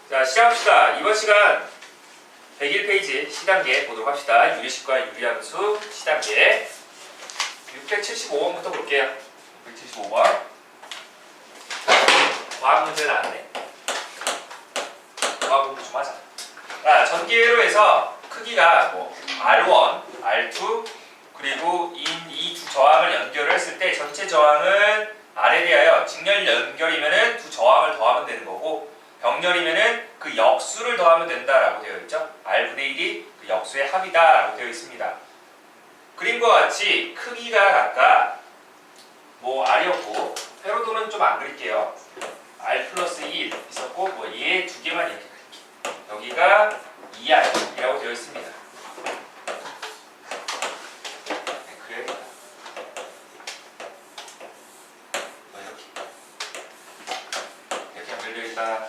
자, 시작합시다. 이번 시간 101페이지 시단계 보도록 합시다. 유리식과 유리함수 시단계 675번부터 볼게요. 675번 과학 문제 나왔네. 과학 공부 좀 하자. 자, 전기회로 해서 크기가 뭐 R1, R2 그리고 이 두 저항을 연결을 했을 때 전체 저항은 R에 대하여 직렬 연결이면은 두 저항을 더하면 되는 거고 병렬이면은 그 역수를 더하면 된다라고 되어 있죠. R분의 1이 그 역수의 합이다라고 되어 있습니다. 그림과 같이 크기가 각각 뭐 R이었고 회로도는 좀 안 그릴게요. R 플러스 1 있었고 뭐 얘 두 개만 이렇게 그릴게요. 여기가 2R이라고 되어 있습니다. 네, 그래야겠다. 뭐 이렇게 연결되어있다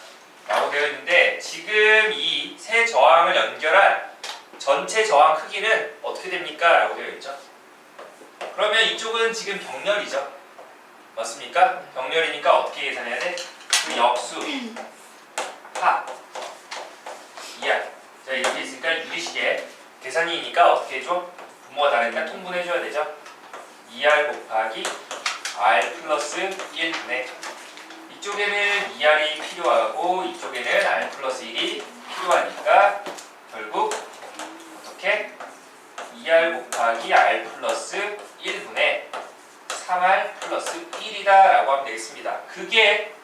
라고 되어 있는데 지금 이 세 저항을 연결한 전체 저항 크기는 어떻게 됩니까? 라고 되어 있죠. 그러면 이쪽은 지금 병렬이죠. 맞습니까? 병렬이니까 어떻게 계산해야 돼? 그 역수 합 2R. 자, 이렇게 있으니까 유리식에 계산이니까 어떻게 해줘? 분모가 다르니까 통분해줘야 되죠. 2R 곱하기 R 플러스 1분의 이쪽에는 2R이 필요하고 이쪽에는 R 플러스 1이 필요하니까 결국 어떻게? 2R 곱하기 R 플러스 1분의 3R 플러스 1이다 라고 하면 되겠습니다. 그게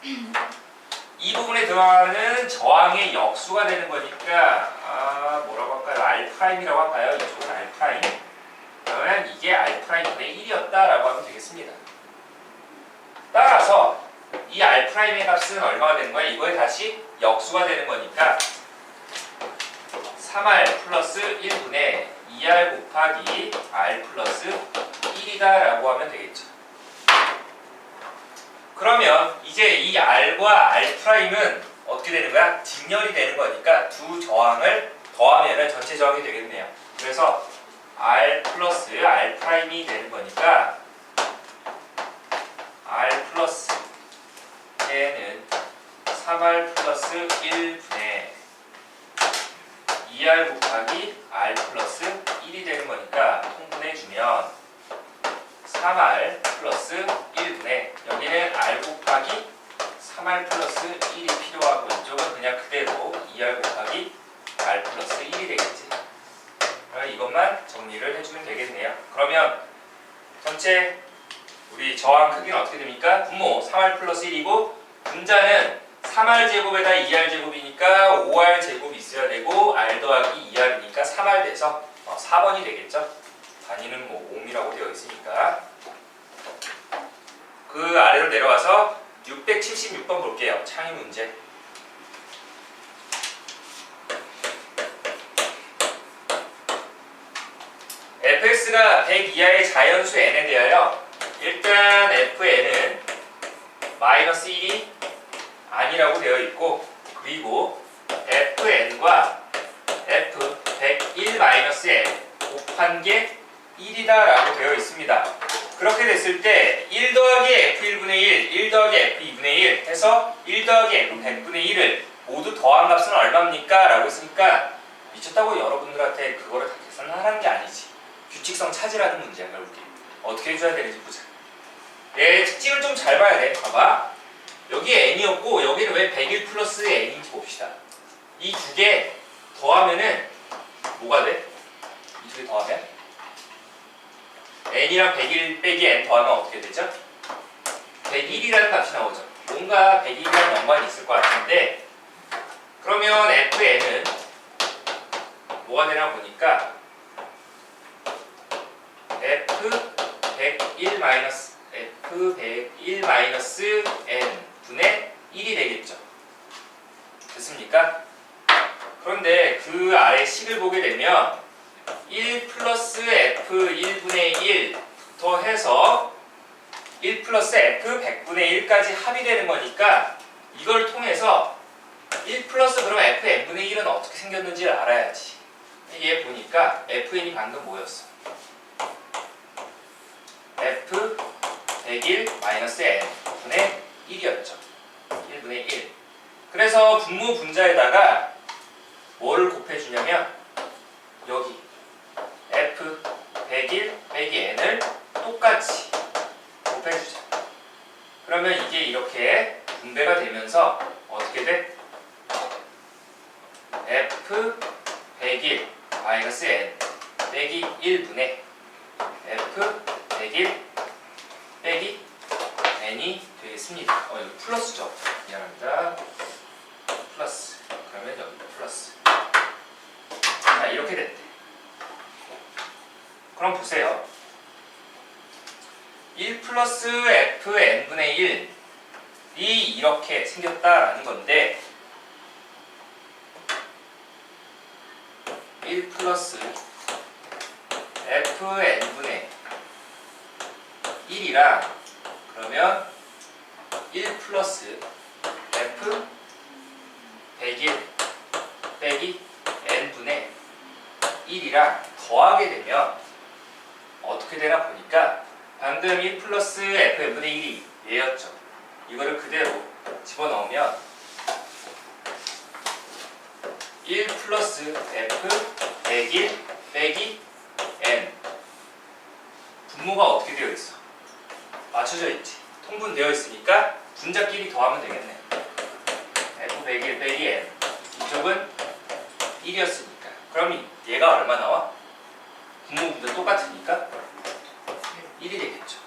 이 부분에 들어가는 저항의 역수가 되는 거니까 뭐라고 할까요? R'이라고 할까요? 이쪽은 R'. 그러면 이게 R'분의 1이었다 라고 하면 되겠습니다. 따라서 이 R'의 값은 얼마가 되는 거야? 이거에 다시 역수가 되는 거니까 3R 플러스 1분의 2R 곱하기 R 플러스 1이다 라고 하면 되겠죠. 그러면 이제 이 R과 R'은 어떻게 되는 거야? 직렬이 되는 거니까 두 저항을 더하면 전체 저항이 되겠네요. 그래서 R 플러스 R'이 되는 거니까 R 플러스 얘는 3R 플러스 1분의 2R 곱하기 R 플러스 1이 되는 거니까 통분해주면 3R 플러스 1분의 여기는 R 곱하기 3R 플러스 1이 필요하고 이쪽은 그냥 그대로 2R 곱하기 R 플러스 1이 되겠지. 그럼 이것만 정리를 해주면 되겠네요. 그러면 전체 우리 저항 크기는 어떻게 됩니까? 분모 3R 플러스 1이고 분자는 3R 제곱에다 2R 제곱이니까 5R 제곱이 있어야 되고 R 더하기 2R이니까 3R 돼서 4번이 되겠죠. 단위는 뭐 옴이라고 되어 있으니까. 그 아래로 내려와서 676번 볼게요. 창의 문제. fx가 100 이하의 자연수 n에 대하여 일단 fn은 마이너스 1이 아니라고 되어 있고 그리고 fn과 f 101 마이너스 n 곱한 게 1이다 라고 되어 있습니다. 그렇게 됐을 때 1 더하기 f1분의 1, 1 더하기 f2분의 1 해서 1 더하기 f 100분의 1을 모두 더한 값은 얼마입니까? 라고 했으니까 미쳤다고 여러분들한테 그거를 다 계산하라는 게 아니지. 규칙성 찾으라는 문제야. 결국에 어떻게 해줘야 되는지 보자. 얘 특징을 좀 잘 봐야 돼. 봐봐. 여기에 n이었고 여기는 왜 101 플러스 n인지 봅시다. 이 두 개 더하면은 뭐가 돼? 이 두 개 더하면 n이랑 101 빼기 n 더하면 어떻게 되죠? 101이라는 값이 나오죠. 뭔가 101이랑 연관이 있을 것 같은데 그러면 fn은 뭐가 되나 보니까 f101 마이너스 f101 마이너스 n 분의 1이 되겠죠. 됐습니까? 그런데 그 아래 식을 보게 되면 1 플러스 f1분의 1 더해서 1 플러스 f 100분의 1까지 합이 되는 거니까 이걸 통해서 1 플러스 그럼 fn분의 1은 어떻게 생겼는지를 알아야지. 얘 보니까 fn이 방금 뭐였어? f 101 마이너스 n 6분의 1이었죠. 1분의 1. 그래서 분모 분자에다가 뭘 곱해주냐면 여기 f 101 빼기 n을 똑같이 곱해주자. 그러면 이게 이렇게 분배가 되면서 어떻게 돼? f 101 마이너스 n 빼기 1분의 f 101 빼기 n이 되겠습니다. 이거 플러스죠? 미안합니다. 플러스. 그러면 여기도 플러스. 자, 이렇게 됐대. 그럼 보세요. 1 플러스 fn분의 1이 이렇게 생겼다라는 건데 1 플러스 fn분의 1이랑 그러면 1 플러스 f 101 빼기 n분의 1이랑 더하게 되면 어떻게 되나 보니까 방금 1 플러스 fn분의 1이 얘였죠. 이거를 그대로 집어넣으면 1 플러스 f 101 빼기 n 분모가 어떻게 되어 있어? 맞춰져 있지. 통분되어 있으니까 분자끼리 더하면 되겠네. f 101 빼기 n 이쪽은 1이었으니까 그럼 얘가 얼마 나와? 분모 분자 똑같으니까 1이 되겠죠.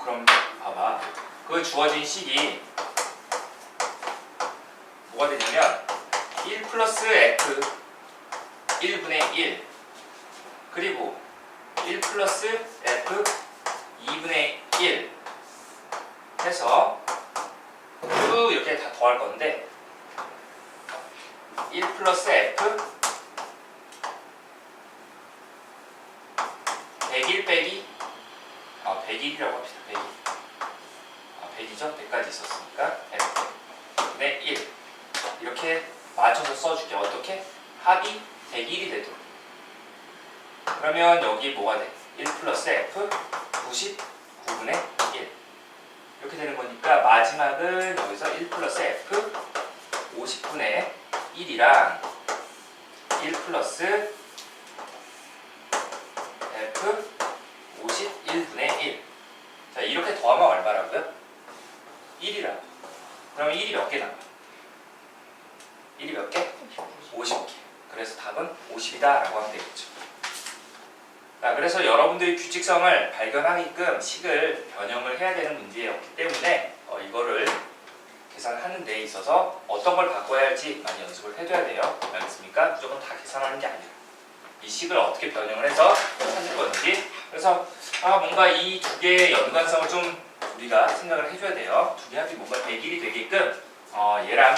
그럼 봐봐. 그 주어진 식이 뭐가 되냐면 1 플러스 f 1분의 1 그리고 1 플러스 f 2분의 1 해서 쭉 이렇게 다 더할 건데 1 플러스 f 101 빼기 101이라고 합시다. 101. 100이죠? 100까지 있었으니까 f분의 1 이렇게 맞춰서 써줄게. 어떻게? 합이 101이 되도록. 그러면 여기 뭐가 돼? 1 플러스 f 99분의 1 이렇게 되는 거니까 마지막은 여기서 1 플러스 f 50분의 1이랑 1 플러스 f 51분의 1 자, 이렇게 더하면 얼마라고요? 1이라고. 그러면 1이 몇 개 남아? 1이 몇 개? 50개. 그래서 답은 50이다 라고 하면 되겠죠. 자, 그래서 여러분들이 규칙성을 발견하게끔 식을 변형을 해야 되는 문제였기 때문에 이거를 계산하는 데 있어서 어떤 걸 바꿔야 할지 많이 연습을 해둬야 돼요. 알겠습니까? 무조건 다 계산하는 게 아니라 이 식을 어떻게 변형을 해서 찾을 건지. 그래서 뭔가 이 두 개의 연관성을 좀 우리가 생각을 해줘야 돼요. 두 개 합이 뭔가 101이 되게끔 얘랑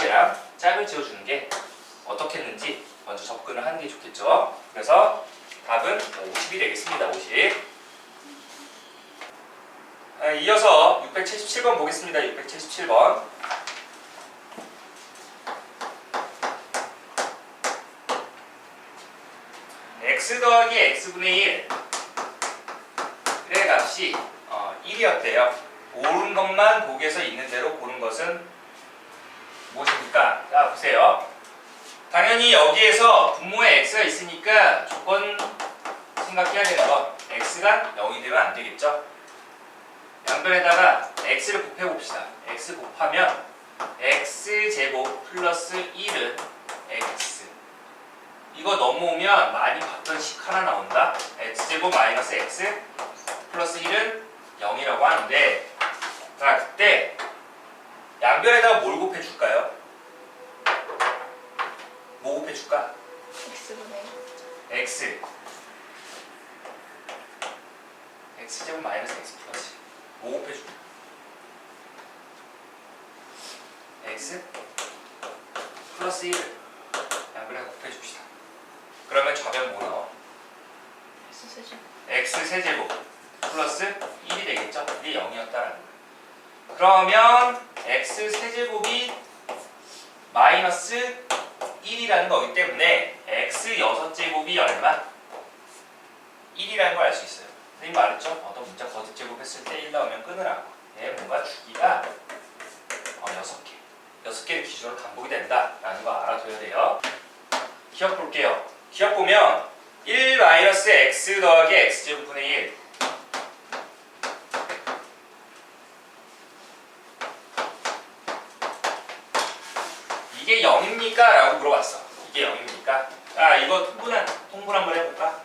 짝을 지어주는 게 어떻게 했는지 먼저 접근을 하는 게 좋겠죠. 그래서 답은 50이 되겠습니다. 50. 이어서 677번 보겠습니다. 677번. x 더하기 x분의 1 의 값이 1이었대요. 고른 것만 보기에서 있는 대로 고른 것은 무엇입니까? 자, 보세요. 당연히 여기에서 분모에 x가 있으니까 조건 생각해야 되는 건 x가 0이 되면 안 되겠죠? 양변에다가 x를 곱해봅시다. x 곱하면 x제곱 플러스 1은 x 이거 넘어오면 많이 봤던 식 하나 나온다. x제곱 마이너스 x 플러스 1은 0이라고 하는데 자, 그때 양변에다가 뭘 곱해줄까요? 뭐 곱해줄까? x분의 x x제곱 마이너스 x 플러스 뭐 곱해줄까? x 플러스 1을 양변에 곱해줍시다. 그러면 좌변 뭐 나와? x세제 x 세제곱 플러스 1이 되겠죠? 이게 0이었다라는 거예요. 그러면 x 세제곱이 마이너스 1이라는 거기 때문에 x 6제곱이 얼마? 1이라는 걸 알 수 있어요. 선생님 말했죠? 어떤 문자 거듭 제곱했을 때 1 나오면 끊으라고. 얘 뭔가 주기가 된다라는 거 알아둬야 돼요. 기억 볼게요. 기억 보면 1-x 더하기 x제곱분의 1 이게 0입니까? 라고 물어봤어. 이게 0입니까? 아, 이거 통분 한번 해볼까?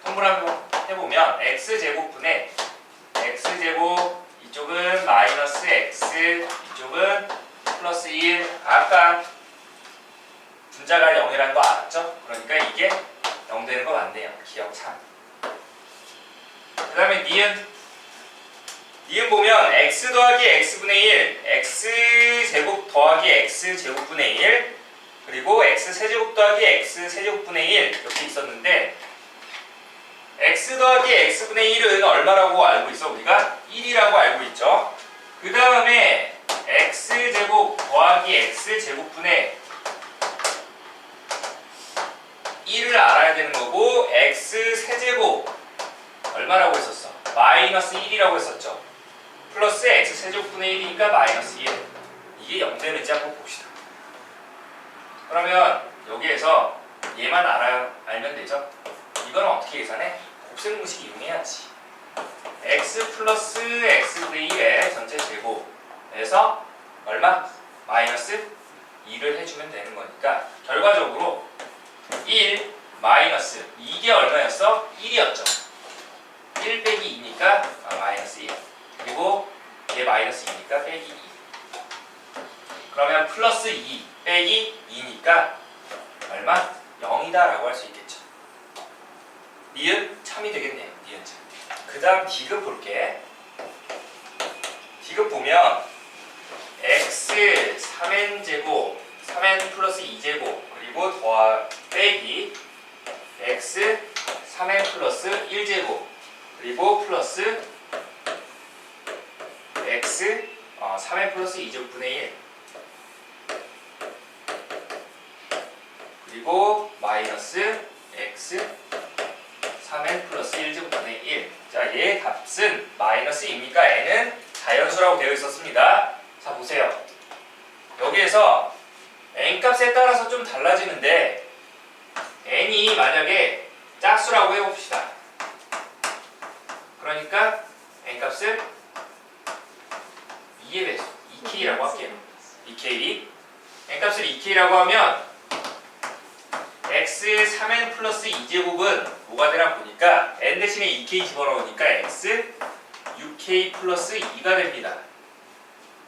통분 한번 해보면 x제곱분의 x제곱 이쪽은 마이너스 x 이쪽은 플러스 1 아까 분자가 0이라는 거 알았죠? 그러니까 이게 0 되는 거 맞네요. 기억 참. 그 다음에 니은 보면 x 더하기 x분의 1 x제곱 더하기 x제곱분의 1 그리고 x세제곱 더하기 x세제곱분의 1 이렇게 있었는데 x 더하기 x분의 1은 얼마라고 알고 있어? 우리가 1이라고 알고 있죠. 그 다음에 x제곱 더하기 x제곱분의 1을 알아야 되는 거고 x세제곱 얼마라고 했었어? 마이너스 1이라고 했었죠. 플러스 x세제곱분의 1이니까 마이너스 1 이게 0 되는지 한번 봅시다. 그러면 여기에서 얘만 알면 되죠. 이거는 어떻게 계산해? 곱셈 공식 이용해야지. x 플러스 x분의 1의 전체 제곱에서 얼마? 마이너스 2를 해주면 되는 거니까 결과적으로 1 마이너스 이게 얼마였어? 1이었죠. 1 빼기 2니까 마이너스 1 그리고 얘 마이너스 2니까 빼기 2 그러면 플러스 2 빼기 2니까 얼마? 0이다 라고 할 수 있겠죠. 니은 참이 되겠네요. 니은 참. 그 다음 디귿 볼게. 디귿 보면 x 3n제곱 3n 플러스 2제곱 그리고 빼기 x 3n 플러스 1제곱 그리고 플러스 x 3n 플러스 2제곱분의 1 그리고 마이너스 x 3n 플러스 1제곱분의 1 자, 얘의 값은 마이너스 2입니까? n은 자연수라고 되어 있었습니다. 자, 보세요. 여기에서 n값에 따라서 좀 달라지는데 n이 만약에 짝수라고 해봅시다. 그러니까 n값을 2의 배수 2k라고 할게요. 2k n값을 2k라고 하면 x 3n 플러스 2제곱은 뭐가 되나 보니까 n 대신에 2k 집어넣으니까 x 6k 플러스 2가 됩니다.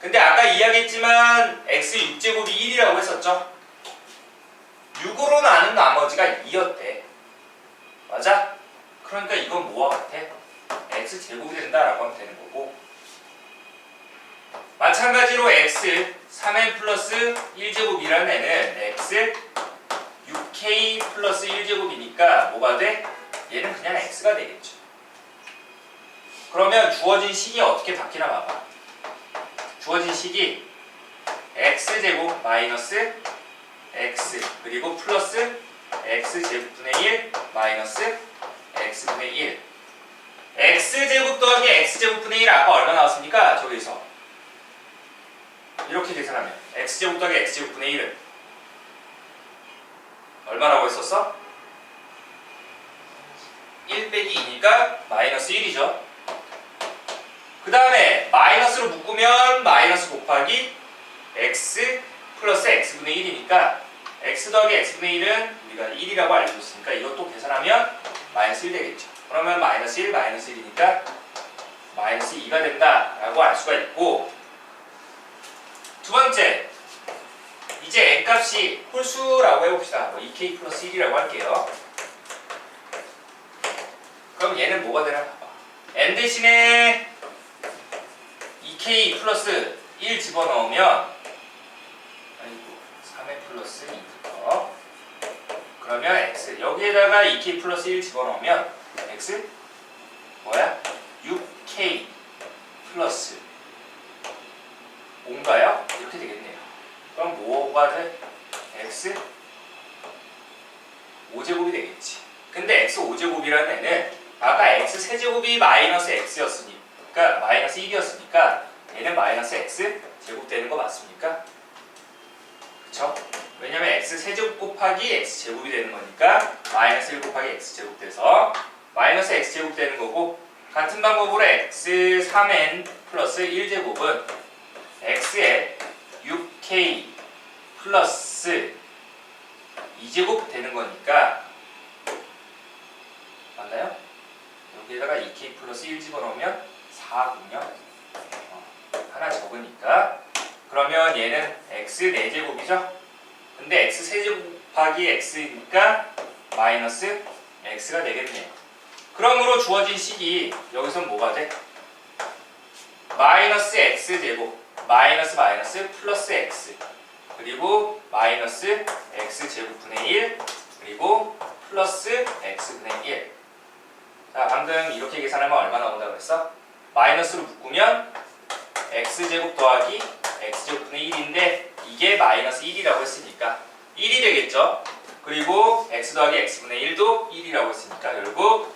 근데 아까 이야기했지만 x 6제곱이 1이라고 했었죠? 6으로 나눈 나머지가 2였대. 맞아? 그러니까 이건 뭐와 같아? x 제곱이 된다라고 하면 되는 거고 마찬가지로 x 3n 플러스 1제곱이라는 애는 x 6k 플러스 1제곱이니까 뭐가 돼? 얘는 그냥 x가 되겠죠. 그러면 주어진 식이 어떻게 바뀌나 봐봐. 주어진 식이 x제곱 마이너스 x 그리고 플러스 x제곱분의 1 마이너스 x분의 1 x제곱 더하기 x제곱분의 1 아까 얼마 나왔습니까? 저기서 이렇게 계산하면 x제곱 더하기 x제곱분의 1은 얼마라고 했었어? 1 빼기 2니까 마이너스 1이죠. 그 다음에 마이너스로 묶으면 마이너스 곱하기 x 플러스 x분의 1이니까 x 더하기 x분의 1은 우리가 1이라고 알고 있으니까 이것도 계산하면 마이너스 1 되겠죠. 그러면 마이너스 1, 마이너스 1이니까 마이너스 2가 된다라고 알 수가 있고 두 번째 이제 n값이 홀수라고 해봅시다. 2k 플러스 1이라고 할게요. 그럼 얘는 뭐가 되나 봐봐. n 대신에 2k 플러스 1 집어넣으면 3n 플러스 2부터 그러면 x 여기에다가 2k 플러스 1 집어넣으면 x 뭐야? 6k 플러스 5인가요? 이렇게 되겠네요. 그럼 뭐가 돼? x 5제곱이 되겠지. 근데 x 5제곱이라는 애는 아까 x 세제곱이 마이너스 x였으니까 마이너스 1이었으니까 얘는 마이너스 x 제곱 되는 거 맞습니까? 그쵸? 왜냐면 x 세제곱 곱하기 x 제곱이 되는 거니까 마이너스 1 곱하기 x 제곱 돼서 마이너스 x 제곱 되는 거고, 같은 방법으로 x 3n 플러스 1제곱은 x에 6k 플러스 2제곱 되는 거니까, 맞나요? 여기에다가 2k 플러스 1 집어넣으면 4군요. 하나 적으니까. 그러면 얘는 x 4제곱이죠? 근데 x 세제곱 곱하기 x니까 마이너스 x가 되겠네요. 그러므로 주어진 식이 여기서 뭐가 돼? 마이너스 x제곱 마이너스 마이너스 플러스 x, 그리고 마이너스 x제곱분의 1, 그리고 플러스 x분의 1. 자, 방금 이렇게 계산하면 얼마 나온다고 그랬어? 마이너스로 묶으면 x제곱 더하기 x제곱분의 1인데 이게 마이너스 1이라고 했으니까 1이 되겠죠? 그리고 x 더하기 x분의 1도 1이라고 했으니까 결국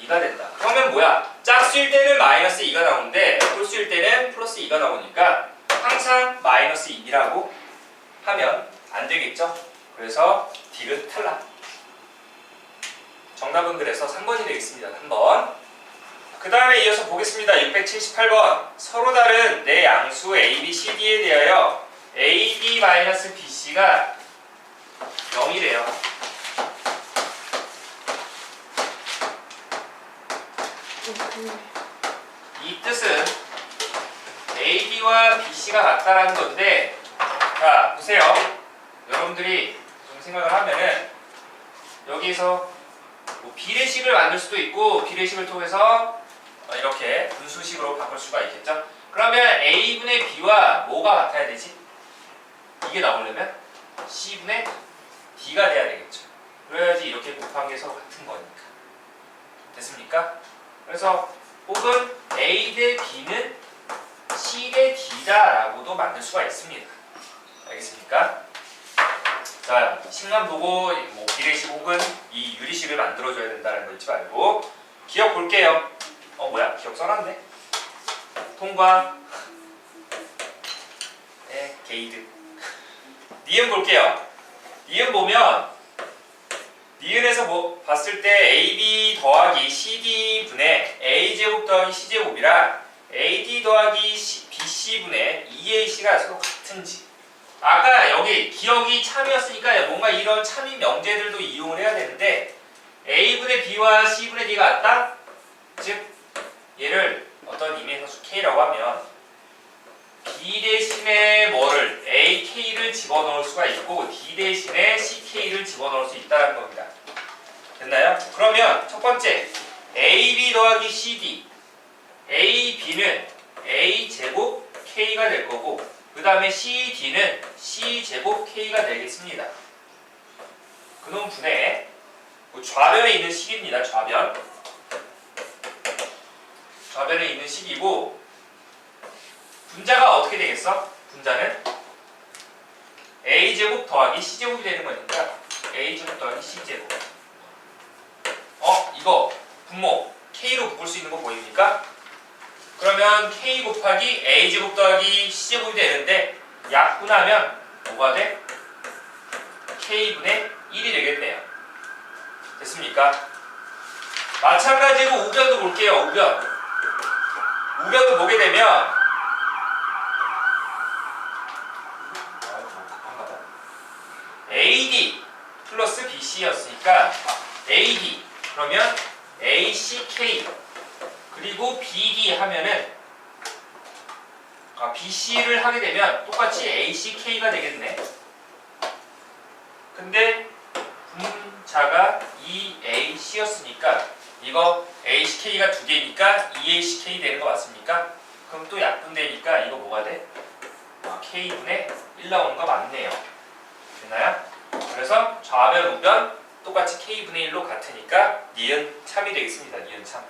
2가 된다. 그러면 뭐야? 짝수일 때는 마이너스 2가 나오는데 홀수일 때는 플러스 2가 나오니까 항상 마이너스 2라고 하면 안 되겠죠? 그래서 D는 탈락. 정답은 그래서 3번이 되겠습니다. 3번. 그 다음에 이어서 보겠습니다. 678번. 서로 다른 네 양수 A, B, C, D에 대하여 A, B-B, C가 0이래요. 이 뜻은 A, B와 B, C가 같다라는 건데, 자, 보세요. 여러분들이 좀 생각을 하면은 여기서 뭐 비례식을 만들 수도 있고 비례식을 통해서 이렇게 분수식으로 바꿀 수가 있겠죠. 그러면 A분의 B와 뭐가 같아야 되지? 이게 나오려면 C분의 D가 돼야 되겠죠. 그래야지 이렇게 곱한 게 서로 같은 거니까. 됐습니까? 그래서 혹은 A 대 B는 C 대 D다라고도 만들 수가 있습니다. 알겠습니까? 자, 식만 보고 뭐 비례식 혹은 이 유리식을 만들어줘야 된다는 거 잊지 말고 기억 볼게요. 뭐야? 기억 써놨네. 통과. 네, 게이드. 니은 볼게요. 니은 보면 니은에서 뭐 봤을 때 AB 더하기 CD 분의 A제곱 더하기 C제곱이랑 AD 더하기 BC분의 2AC가 서로 같은지, 아까 여기 기억이 참이었으니까 뭔가 이런 참이 명제들도 이용을 해야 되는데 A분의 B와 C분의 D가 같다? 즉 얘를 어떤 의미에서 K라고 하면 B 대신에 뭐를 AK를 집어넣을 수가 있고 D 대신에 CK를 집어넣을 수 있다는 겁니다. 됐나요? 그러면 첫 번째 AB 더하기 CD, AB는 A제곱 K가 될 거고 그 다음에 CD는 C제곱 K가 되겠습니다. 그놈 분의 좌변에 있는 식입니다. 좌변에 있는 식이고 분자가 어떻게 되겠어? 분자는 A제곱 더하기 C제곱이 되는 거니까 A제곱 더하기 C제곱. 이거 분모 K로 묶을 수 있는 거 보입니까? 그러면 K 곱하기 A제곱 더하기 C제곱이 되는데 약분하면 뭐가 돼? K분의 1이 되겠네요. 됐습니까? 마찬가지로 우변도 볼게요. 우변도 보게 되면 AD 플러스 BC였으니까 AD 그러면 ACK 그리고 BD 하면은 BC를 하게 되면 똑같이 ACK가 되겠네. 근데 분자가 EAC였으니까 이거 ACK가 두 개니까 EACK 되는 거 맞습니까? 그럼 또 약분되니까 이거 뭐가 돼? K분의 1 나오는 거 맞네요. 됐나요? 그래서 좌변 우변 똑같이 K분의 1로 같으니까 니은 참이 되겠습니다. 니은 참.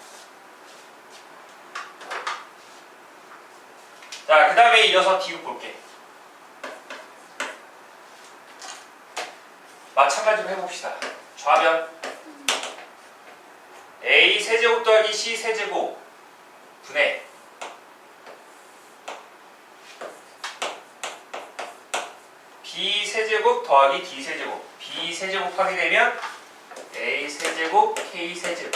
자, 그 다음에 이어서 D로 볼게. 마찬가지로 해봅시다. 좌변 A 세제곱 더하기 C 세제곱 분의 B 세제곱 더하기 D 세제곱. B 세제곱 하게 되면 A 세제곱 K 세제곱.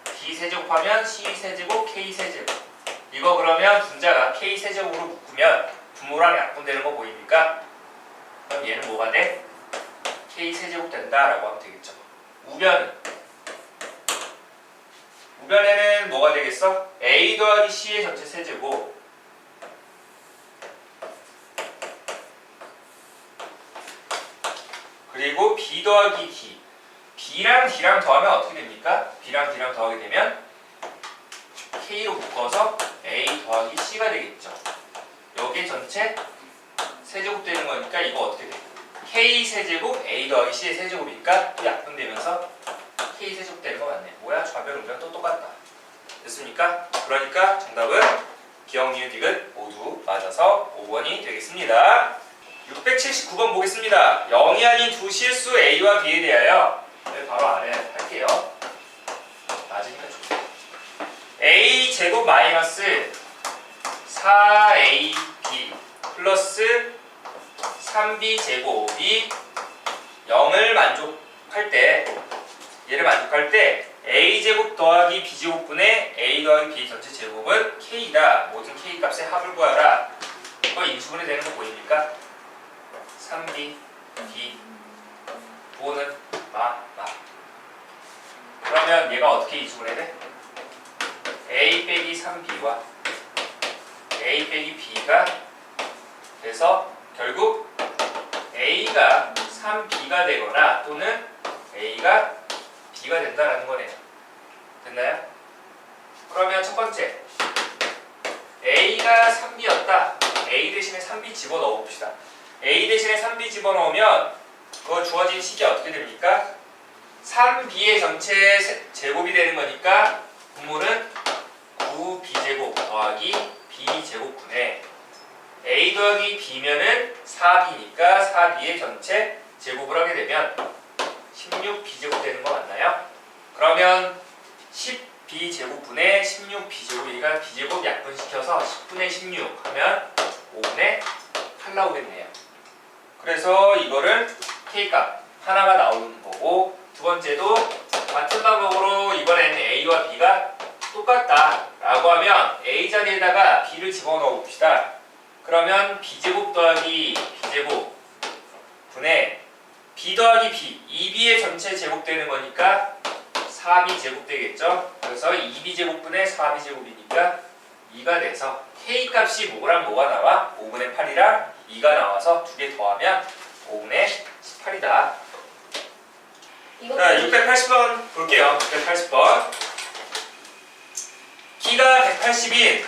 D 세제곱하면 C 세제곱 K 세제곱. 이거 그러면 분자가 K 세제곱으로 묶으면 분모랑 약분되는 거 보입니까? 그럼 얘는 뭐가 돼? K 세제곱 된다라고 하면 되겠죠. 우변에는 뭐가 되겠어? A 더하기 C의 전체 세제곱 그리고 B 더하기 D. B랑 D랑 더하면 어떻게 됩니까? B랑 D랑 더하게 되면 K로 묶어서 A 더하기 C가 되겠죠. 여기 전체 세제곱 되는 거니까 이거 어떻게 돼? K 세제곱 A 더하기 C의 세제곱이니까 또 약분되면서 K 세제곱 되는 거 맞네. 뭐야? 좌변 우변 또 똑같다. 됐습니까? 그러니까 정답은 기억, 니은, 디귿 모두 맞아서 5번이 되겠습니다. 679번 보겠습니다. 0이 아닌 두 실수 A와 B에 대하여 바로 안에 할게요. 맞으니까 좋습니다. A 제곱 마이너스 4AB 플러스 3B 제곱이 0을 만족할 때 얘를 만족할 때 A 제곱 더하기 B 제곱분의 A 더하기 B 전체 제곱은 K이다. 모든 K 값의 합을 구하라. 이거 인수분해 되는 거 보입니까? 3B, B, 부호는 마. 그러면 얘가 어떻게 인수분해 돼? A 빼기 3B와 A 빼기 B가 돼서 결국 A가 3B가 되거나 또는 A가 B가 된다라는 거네요. 됐나요? 그러면 첫 번째 A가 3B였다. A 대신에 3B 집어넣어 봅시다. A 대신에 3B 집어넣으면 그 주어진 식이 어떻게 됩니까? 3B의 전체 제곱이 되는 거니까 분모는 9B제곱 더하기 B제곱분의 A 더하기 B면은 4B니까 4B의 전체 제곱을 하게 되면 16B제곱 되는 거 맞나요? 그러면 10B제곱분의 16B제곱이니까 B제곱 약분시켜서 10분의 16 하면 5분의 8 나오겠네요. 그래서 이거를 K값 하나가 나오는 거고 두 번째도 같은 방법으로 이번에는 A와 B가 똑같다 라고 하면 A 자리에다가 B를 집어넣어 봅시다. 그러면 B제곱 더하기 B제곱 분의 B 더하기 B 2B의 전체 제곱 되는 거니까 4B 제곱 되겠죠. 그래서 2B 제곱분의 4B 제곱이니까 2가 돼서 K값이 뭐랑 뭐가 나와? 5분의 8이랑 2가 나와서 두 개 더하면 5분의 18이다. 자, 680번 볼게요. 680번. 키가 180인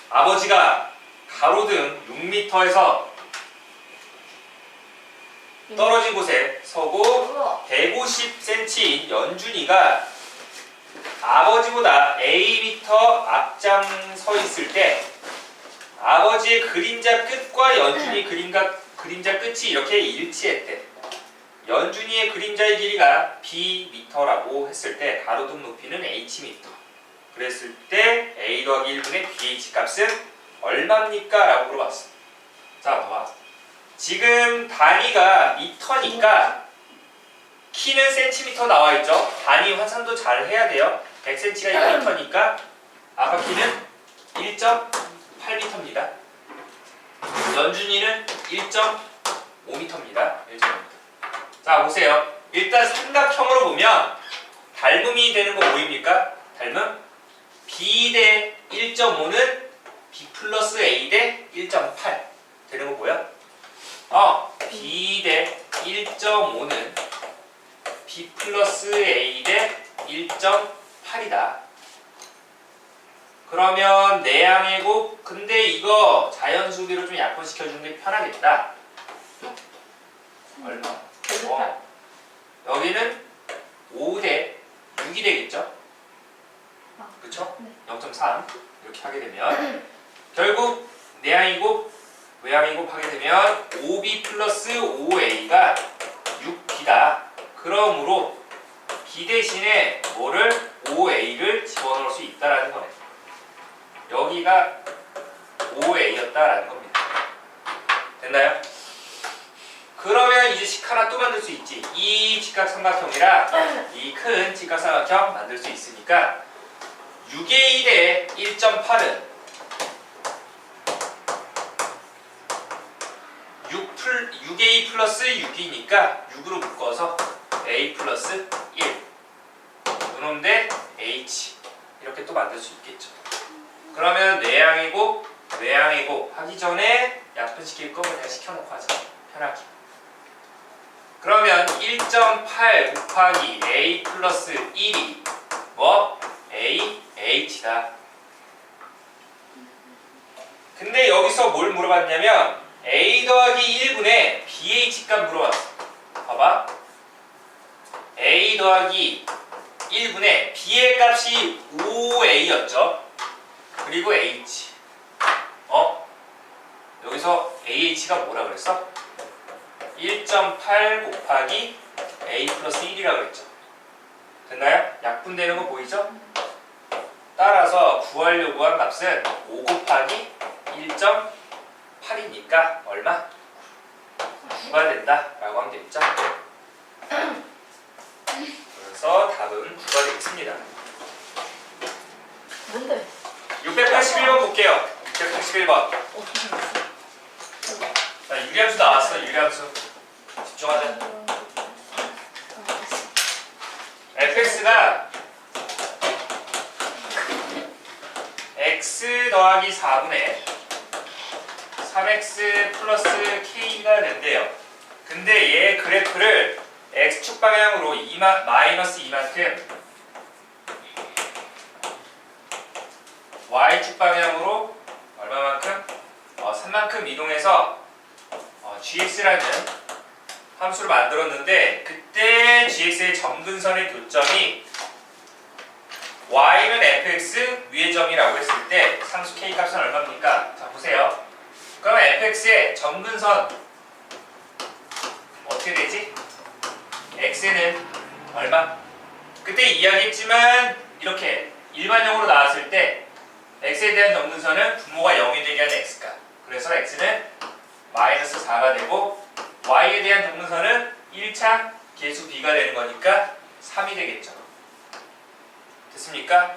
아버지가 가로등 6m에서 떨어진 곳에 서고 150cm인 연준이가 아버지보다 Am 앞장서 있을 때 아버지의 그림자 끝과 연준이 그림자 끝이 이렇게 일치했대. 연준이의 그림자의 길이가 Bm라고 했을 때 가로등 높이는 Hm. 그랬을 때 A 더하기 1분의 BH 값은 얼마입니까? 라고 물어봤어. 자, 봐봐. 지금 단위가 미터니까 키는 센티미터 나와있죠? 단위 환산도 잘 해야 돼요. 100cm가 1미터니까 아까 키는 1.8m입니다. 연준이는 1.5m입니다. 1.5m. 자, 보세요. 일단 삼각형으로 보면 닮음이 되는 거 보입니까? 닮음? B 대 1.5는 B 플러스 A 대 1.8 되는 거 보여? B 대 1.5는 B 플러스 A 대 1.8이다. 그러면 내양의 곱, 근데 이거 자연수비로 좀 약분시켜주는 게 편하겠다. 얼마? 여기는 5 대 6이 되겠죠? 그쵸? 0.3 이렇게 하게 되면 결국 내양의 곱, 외양의 곱 하게 되면 5B 플러스 5A가 6B다. 그러므로 B 대신에 뭐를 5A를 집어넣을 수 있다라는 거네. 여기가 5A였다라는 겁니다. 됐나요? 그러면 이제 식 하나 또 만들 수 있지. 이 직각삼각형이랑 이 큰 직각삼각형 만들 수 있으니까 6a 대 1.8은 6a 플러스 6이니까 6으로 묶어서 a 플러스 1 요놈 대 h 이렇게 또 만들 수 있겠죠. 그러면 내양이고 외양이고 하기 전에 약분시킬 거 그냥 시켜놓고 하자. 편하게. 그러면 1.8 곱하기 a 플러스 1이 뭐? a, h다. 근데 여기서 뭘 물어봤냐면 a 더하기 1분의 bh 값 물어봤어. 봐봐. a 더하기 1분의 b의 값이 5a였죠. 그리고 h. 여기서 ah가 뭐라 그랬어? 1.8 곱하기 a 플러스 1이라고 그랬죠. 됐나요? 약분되는 거 보이죠? 따라서 구하려고 한 값은 5 곱하기 1.8이니까 얼마? 9가 된다 라고 하면 되겠죠? 그래서 답은 9가 되겠습니다. 뭔데? 681번 볼게요. 681번. 자, 유리함수 나왔어. 유리함수. 집중하자. fx가 x 더하기 4분의 3x 플러스 k가 된대요. 근데 얘 그래프를 x축 방향으로 마이너스 2만큼 y축 방향으로 얼마만큼? 3만큼 이동해서 gx라는 함수를 만들었는데 그때 gx의 점근선의 교점이 y는 fx 위의 점이라고 했을 때 상수 k 값은 얼마입니까? 자 보세요. 그러면 fx의 점근선 어떻게 되지? x는 얼마? 그때 이야기했지만 이렇게 일반형으로 나왔을 때 x에 대한 점근선은 분모가 0이 되게 하는 x값. 그래서 x는 마이너스 4가 되고 y에 대한 점근선은 1차 계수 b가 되는 거니까 3이 되겠죠. 됐습니까?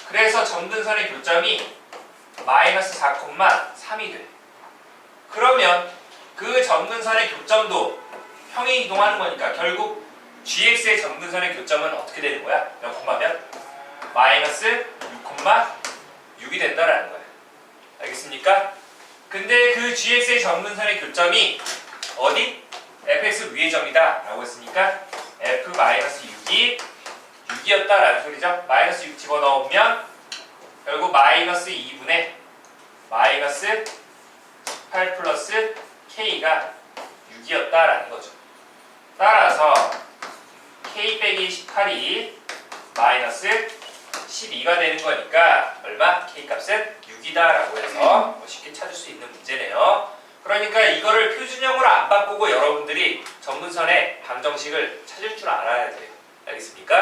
그래서 점근선의 교점이 마이너스 4,3이 돼. 그러면 그 점근선의 교점도 평이 이동하는 거니까 결국 gx의 점근선의 교점은 어떻게 되는 거야? 몇 콤마면? 마이너스 6,6이 된다라는 거야. 알겠습니까? 근데 그 gx의 점근선의 교점이 어디? fx 위의 점이다 라고 했으니까 f-6이 6이었다라는 소리죠. 마이너스 6 집어넣으면 결국 마이너스 2분의 마이너스 8 플러스 k가 6이었다라는 거죠. 따라서 k 빼기 18이 마이너스 12가 되는 거니까 얼마? k 값은 6이다라고 해서 쉽게 찾을 수 있는 문제네요. 그러니까 이거를 표준형으로 안 바꾸고 여러분들이 점근선의 방정식을 찾을 줄 알아야 돼요. 알겠습니까?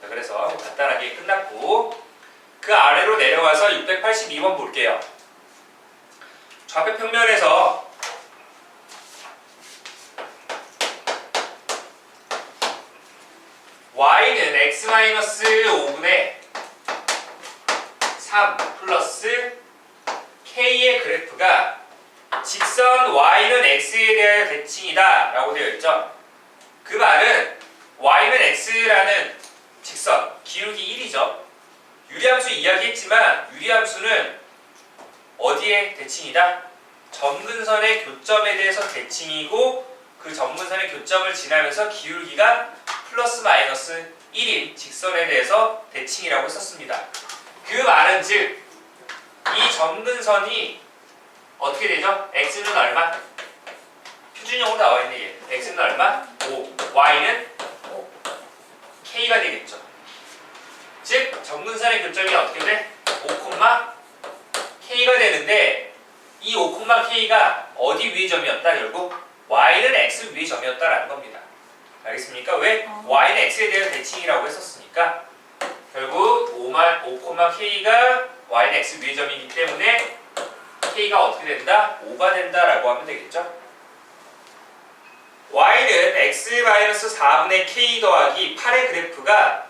자, 그래서 간단하게 끝났고 그 아래로 내려가서 682번 볼게요. 좌표 평면에서 y는 x-5분의 3 플러스 k의 그래프가 직선 y는 x에 대하여 대칭이다 라고 되어 있죠. 그 말은 y는 x라는 직선 기울기 1이죠. 유리함수 이야기했지만 유리함수는 어디에 대칭이다? 점근선의 교점에 대해서 대칭이고 그 점근선의 교점을 지나면서 기울기가 플러스 마이너스 1인 직선에 대해서 대칭이라고 했었습니다. 그 말은 즉 이 점근선이 어떻게 되죠? x는 얼마? 표준형으로 나와 있는 얘. x는 얼마? 5. y는 5. k가 되겠죠. 즉 점근선의 교점이 어떻게 돼? 5,k가 되는데 이 5,k가 어디 위의 점이었다? 결국 y는 x 위의 점이었다라는 겁니다. 알겠습니까? 왜? y는 x에 대한 대칭이라고 했었으니까 결국 5,k가 y는 x 위의 점이기 때문에 k가 어떻게 된다? 5가 된다라고 하면 되겠죠? y는 x-4분의 k 더하기 8의 그래프가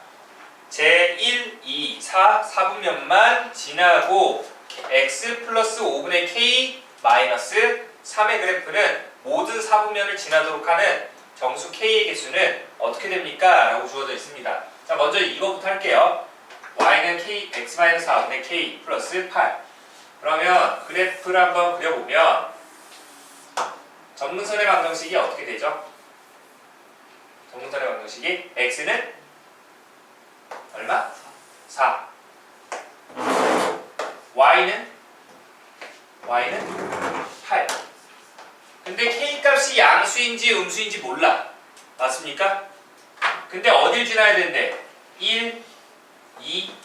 제 1, 2, 4, 4분면만 지나고 x 플러스 5분의 k 마이너스 3의 그래프는 모든 4분면을 지나도록 하는 정수 k의 개수는 어떻게 됩니까? 라고 주어져 있습니다. 자, 먼저 이거부터 할게요. y는 k, x-4분의 k 플러스 8. 그러면 그래프를 한번 그려보면 전문선의 방정식이 어떻게 되죠? 전문선의 방정식이 x는 얼마? 4. y는 8. 근데 k 값이 양수인지 음수인지 몰라. 맞습니까? 근데 어딜 지나야 되는데? 1, 2,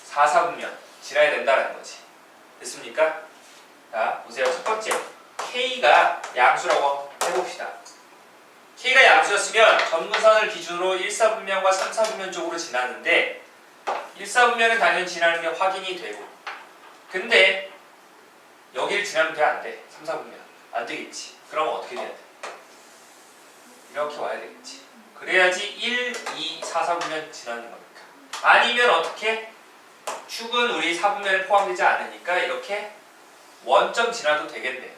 4, 4분면 지나야 된다는 거지. 됐습니까? 자, 보세요. 첫 번째. k가 양수라고 해봅시다. k가 양수였으면 전문선을 기준으로 1, 4분면과 3, 4분면 쪽으로 지났는데 1, 4분면은 당연히 지나는 게 확인이 되고 근데 여기를 지나면 돼? 안 돼? 3, 4분면 안 되겠지. 그럼 어떻게 돼야 돼? 이렇게 와야 되겠지. 그래야지 1, 2, 4, 4분면 지나는 거니까. 아니면 어떻게? 축은 우리 4분면에 포함되지 않으니까 이렇게 원점 지나도 되겠네요.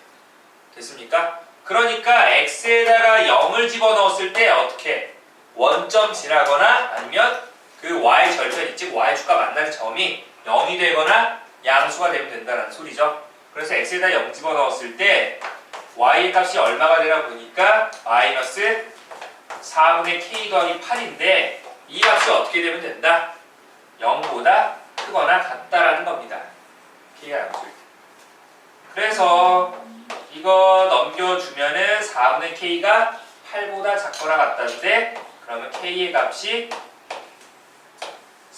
됐습니까? 그러니까 x에다가 0을 집어넣었을 때 어떻게? 원점 지나거나 아니면 그 y 절편, 즉 y축과 만나는 점이 0이 되거나 양수가 되면 된다는 소리죠. 그래서 x에다 0 집어넣었을 때 y의 값이 얼마가 되나 보니까 마이너스 4분의 k 더하기 8인데 이 값이 어떻게 되면 된다? 0보다 크거나 같다라는 겁니다. k가 양수일 때. 그래서 이거 넘겨주면은 4분의 k가 8보다 작거나 같다는데 그러면 k의 값이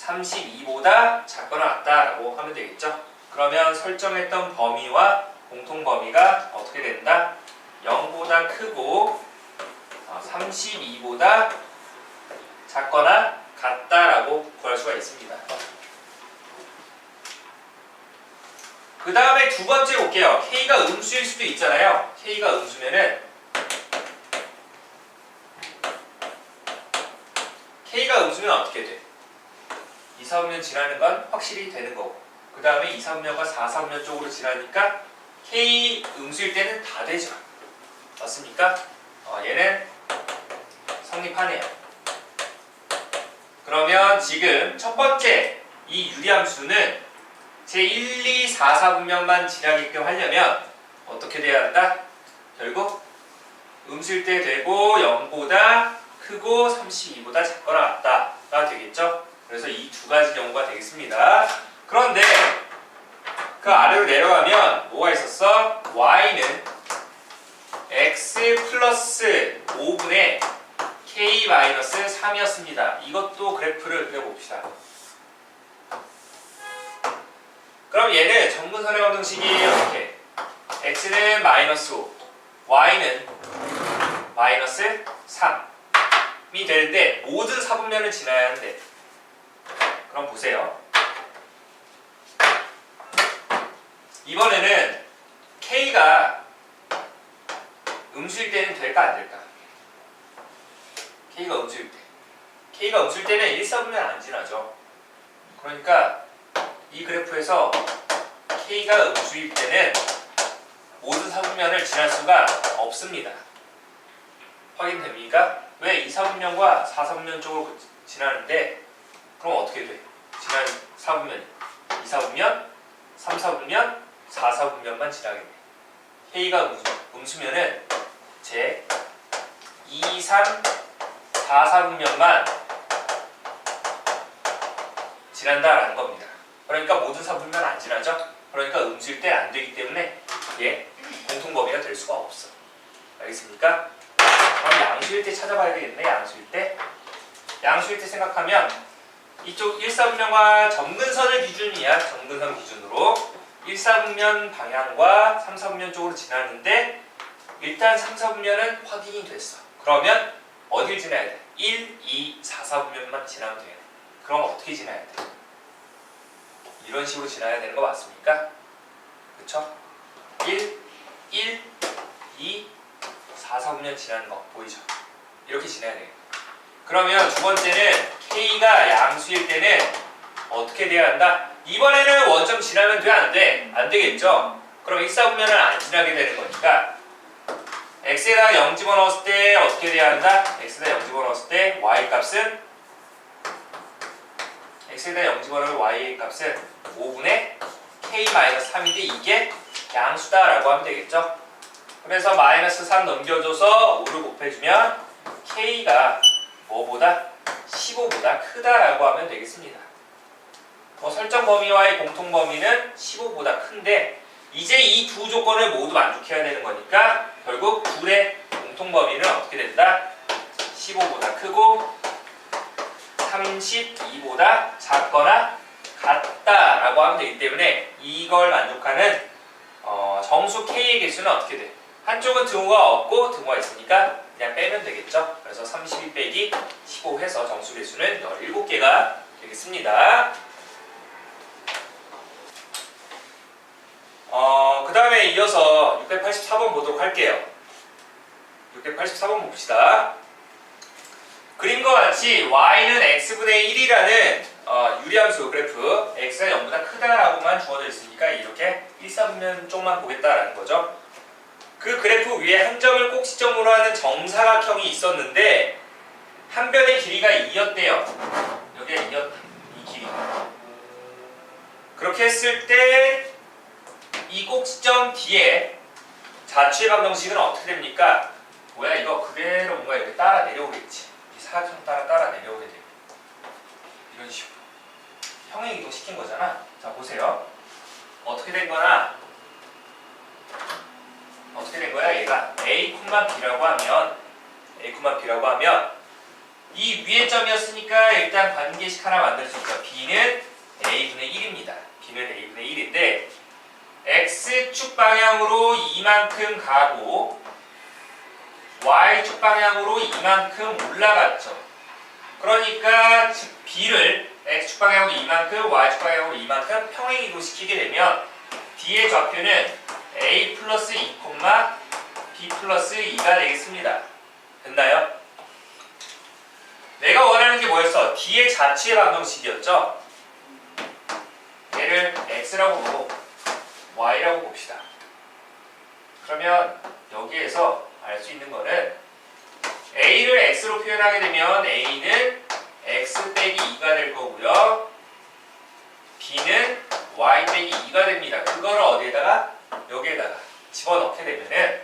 32보다 작거나 같다라고 하면 되겠죠. 그러면 설정했던 범위와 공통 범위가 어떻게 된다? 0보다 크고 32보다 작거나 같다라고 구할 수가 있습니다. 그 다음에 두 번째 볼게요. k가 음수일 수도 있잖아요. k가 음수면은 k가 음수면 어떻게 돼? 2, 4분면 지나는 건 확실히 되는 거고 그 다음에 2, 3면과 4, 3면 쪽으로 지나니까 k 음수일 때는 다 되죠. 맞습니까? 얘는 성립하네요. 그러면 지금 첫 번째 이 유리함수는 제 1, 2, 4, 4분면만 지나게끔 하려면 어떻게 돼야 한다? 결국 음수일 때 되고 0보다 크고 32보다 작거나 같다가 되겠죠? 그래서 이 두 가지 경우가 되겠습니다. 그런데 그 아래로 내려가면 뭐가 있었어? y는 x 플러스 5분의 k 마이너스 3이었습니다. 이것도 그래프를 그려봅시다. 그럼 얘는 정근선의 방정식이 어떻게? x는 마이너스 5, y는 마이너스 3이 되는데 모든 4분면을 지나야 하는데 그럼 보세요. 이번에는 k가 음수일 때는 될까 안 될까? k가 음수일 때. k가 음수일 때는 1, 4분면 안 지나죠. 그러니까 이 그래프에서 k가 음수일 때는 모든 4분면을 지날 수가 없습니다. 확인됩니까? 왜 2, 4분면과 4, 4분면 쪽으로 지나는데 그럼 어떻게 돼? 지난 4분면이 2, 4분면, 3, 4분면, 4, 4분면만 지나겠네. k가 음수면은 제 2, 3, 4, 4분면만 지난다라는 겁니다. 그러니까 모든 4분면 안 지나죠? 그러니까 음수일 때 안 되기 때문에 얘 공통범위가 될 수가 없어. 알겠습니까? 그럼 양수일 때 찾아봐야 되겠네. 양수일 때. 양수일 때 생각하면 이쪽 1, 4분면과 점근선을 기준이야. 점근선 기준으로 1, 4분면 방향과 3, 4분면 쪽으로 지나는데 일단 3, 4분면은 확인이 됐어. 그러면 어딜 지나야 돼? 1, 2, 4, 4분면만 지나면 돼. 그럼 어떻게 지나야 돼? 이런 식으로 지나야 되는 거 맞습니까? 그쵸? 1, 2, 4, 4분면 4분면 지나는 거 보이죠? 이렇게 지나야 돼요. 그러면 두 번째는 K가 양수일 때는 어떻게 돼야 한다? 이번에는 원점 지나면 돼? 안 돼? 안 되겠죠? 그럼 x 4분면은 안 지나게 되는 거니까 x에다가 0 집어넣었을 때 어떻게 돼야 한다? x에다 0 집어넣었을 때 y 값은 x에다 0 집어넣으면 y 값은 5분의 k-3인데 이게 양수다라고 하면 되겠죠? 그래서 마이너스 3 넘겨줘서 5를 곱해주면 k가 뭐보다? 15보다 크다라고 하면 되겠습니다. 설정 범위와의 공통 범위는 15보다 큰데 이제 이 두 조건을 모두 만족해야 되는 거니까 결국 둘의 공통 범위는 어떻게 된다? 15보다 크고 32보다 작거나 같다라고 하면 되기 때문에 이걸 만족하는 정수 K의 개수는 어떻게 돼? 한쪽은 등호가 없고 등호가 있으니까 그냥 빼면 되겠죠? 그래서 32 빼기 15 해서 정수 개수는 17개가 되겠습니다. 그 다음에 이어서 684번 보도록 할게요. 684번 봅시다. 그림과 같이 y는 x분의 1이라는 유리함수 그래프 x가 0보다 크다라고만 주어져 있으니까 이렇게 1, 4분면 쪽만 보겠다라는 거죠. 그 그래프 위에 한 점을 꼭지점으로 하는 정사각형이 있었는데 한 변의 길이가 2였대요. 여기가 2였다. 이 길이. 그렇게 했을 때 이 꼭지점 뒤에 자취의 방정식은 어떻게 됩니까? 뭐야 이거 그대로 뭔가 이렇게 따라 내려오겠지. 이 사각형 따라 내려오게 돼요. 이런 식으로 평행 이동 시킨 거잖아. 자 보세요. 어떻게 된 거야? 얘가 a,b라고 하면 이 위의 점이었으니까 일단 관계식 하나 만들 수 있죠. b는 a분의 1입니다. b는 a분의 1인데 x축 방향으로 이만큼 가고 y축 방향으로 이만큼 올라갔죠. 그러니까 즉 b를 x축 방향으로 이만큼 y축 방향으로 이만큼 평행 이동시키게 되면 d의 좌표는 a 플러스 2, b 플러스 2가 되겠습니다. 됐나요? 내가 원하는 게 뭐였어? d의 자취의 방정식이었죠? 얘를 x라고 보고 y라고 봅시다. 그러면 여기에서 알 수 있는 거는 a를 x로 표현하게 되면 a는 x 빼기 2가 될 거고요. b는 y 빼기 2가 됩니다. 그거를 어디에다가? 여기에다가 집어넣게 되면은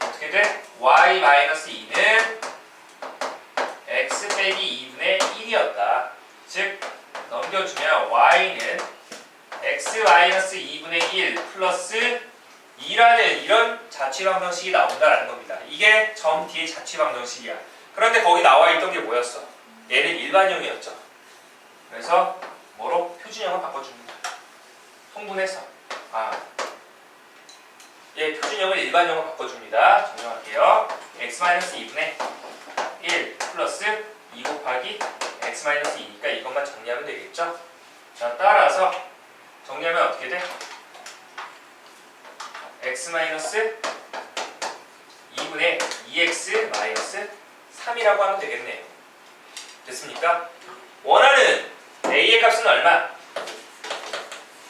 어떻게 돼? y 마이너스 2는 x 빼기 2분의 1이었다. 즉 넘겨주면 y는 x 마이너스 2분의 1 플러스 2라는 이런 자취 방정식이 나온다라는 겁니다. 이게 점 뒤의 자취 방정식이야. 그런데 거기 나와 있던 게 뭐였어? 얘는 일반형이었죠. 그래서 뭐로? 표준형을 바꿔줍니다. 통분해서 표준형을 일반형으로 바꿔줍니다. 정리할게요. x 마이너스 2분의 1 플러스 2 곱하기 x 마이너스 2니까 이것만 정리하면 되겠죠? 자, 따라서 정리하면 어떻게 돼? x 마이너스 2분의 2x 마이너스 3이라고 하면 되겠네요. 됐습니까? 원하는 a의 값은 얼마?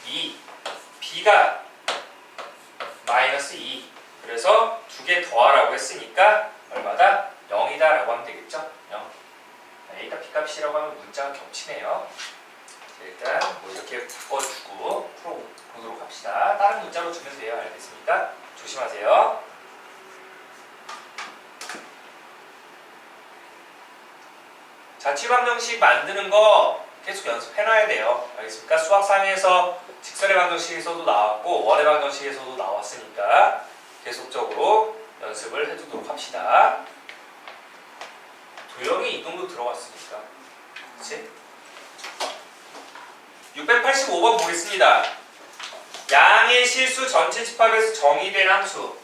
2, b가 마이너스 2. 그래서 두 개 더하라고 했으니까 얼마다? 0이다 라고 하면 되겠죠? 0. a가 b 값이라고 하면 문자가 겹치네요. 일단 뭐 이렇게 바꿔주고 풀어보도록 합시다. 다른 문자로 주면 돼요. 알겠습니까? 조심하세요. 자취방정식 만드는 거 계속 연습해놔야 돼요. 알겠습니까? 수학상에서 직선의 방정식에서도 나왔고 원의 방정식에서도 나왔으니까 계속적으로 연습을 해두도록 합시다. 도형이 이 정도 들어갔으니까 그치? 685번 보겠습니다. 양의 실수 전체 집합에서 정의된 함수